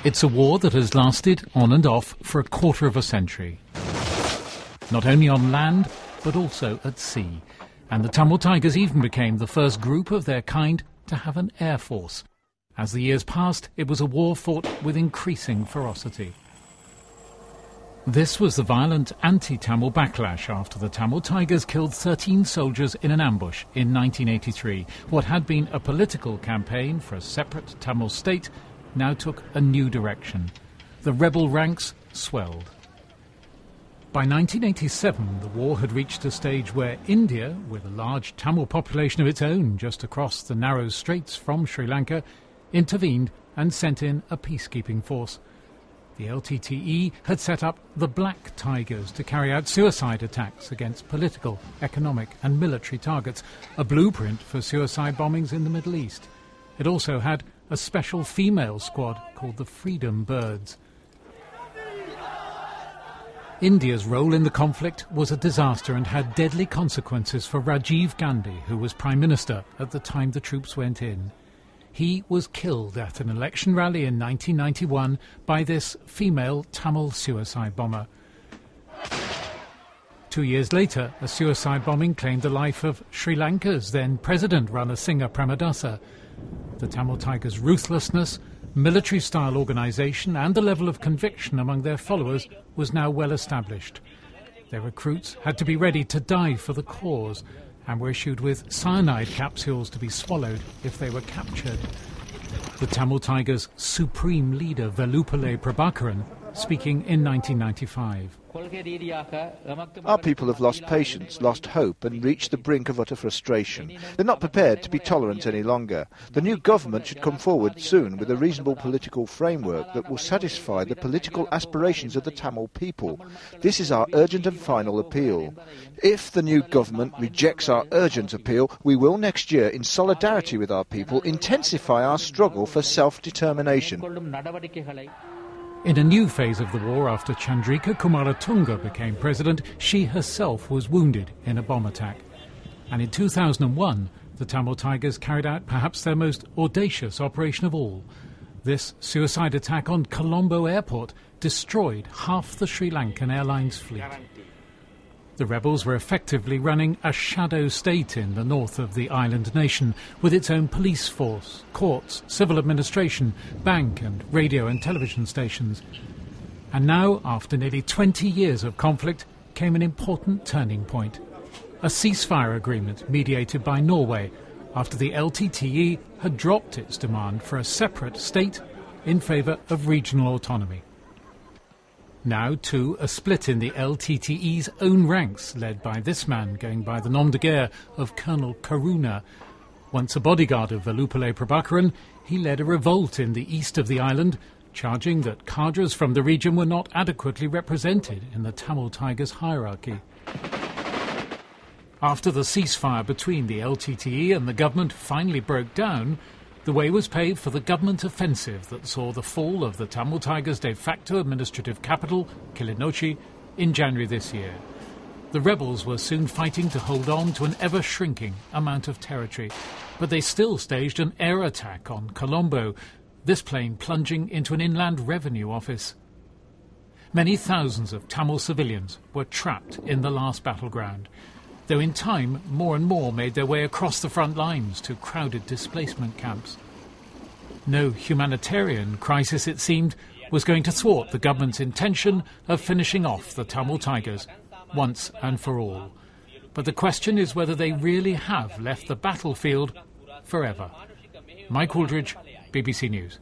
It's a war that has lasted on and off for a quarter of a century. Not only on land, but also at sea. And the Tamil Tigers even became the first group of their kind to have an air force. As the years passed, it was a war fought with increasing ferocity. This was the violent anti-Tamil backlash after the Tamil Tigers killed 13 soldiers in an ambush in 1983. What had been a political campaign for a separate Tamil state now took a new direction. The rebel ranks swelled. By 1987, the war had reached a stage where India, with a large Tamil population of its own just across the narrow straits from Sri Lanka, intervened and sent in a peacekeeping force. The LTTE had set up the Black Tigers to carry out suicide attacks against political, economic and military targets, a blueprint for suicide bombings in the Middle East. It also had a special female squad called the Freedom Birds. India's role in the conflict was a disaster and had deadly consequences for Rajiv Gandhi, who was Prime Minister at the time the troops went in. He was killed at an election rally in 1991 by this female Tamil suicide bomber. 2 years later, a suicide bombing claimed the life of Sri Lanka's then President Ranasinghe Premadasa. The Tamil Tigers' ruthlessness, military-style organisation and the level of conviction among their followers was now well established. Their recruits had to be ready to die for the cause and were issued with cyanide capsules to be swallowed if they were captured. The Tamil Tigers' supreme leader, Velupillai Prabakaran, speaking in 1995. Our people have lost patience, lost hope and reached the brink of utter frustration. They're not prepared to be tolerant any longer. The new government should come forward soon with a reasonable political framework that will satisfy the political aspirations of the Tamil people. This is our urgent and final appeal. If the new government rejects our urgent appeal, we will next year, in solidarity with our people, intensify our struggle for self-determination. In a new phase of the war, after Chandrika Kumaratunga became president, she herself was wounded in a bomb attack. And in 2001, the Tamil Tigers carried out perhaps their most audacious operation of all. This suicide attack on Colombo Airport destroyed half the Sri Lankan Airlines fleet. The rebels were effectively running a shadow state in the north of the island nation, with its own police force, courts, civil administration, bank and radio and television stations. And now, after nearly 20 years of conflict, came an important turning point. A ceasefire agreement mediated by Norway, after the LTTE had dropped its demand for a separate state in favour of regional autonomy. Now, too, a split in the LTTE's own ranks, led by this man going by the nom de guerre of Colonel Karuna. Once a bodyguard of Velupillai Prabakaran, he led a revolt in the east of the island, charging that cadres from the region were not adequately represented in the Tamil Tigers hierarchy. After the ceasefire between the LTTE and the government finally broke down, the way was paved for the government offensive that saw the fall of the Tamil Tigers' de facto administrative capital, Kilinochchi, in January this year. The rebels were soon fighting to hold on to an ever-shrinking amount of territory, but they still staged an air attack on Colombo, this plane plunging into an inland revenue office. Many thousands of Tamil civilians were trapped in the last battleground, though in time more and more made their way across the front lines to crowded displacement camps. No humanitarian crisis, it seemed, was going to thwart the government's intention of finishing off the Tamil Tigers once and for all. But the question is whether they really have left the battlefield forever. Mike Aldridge, BBC News.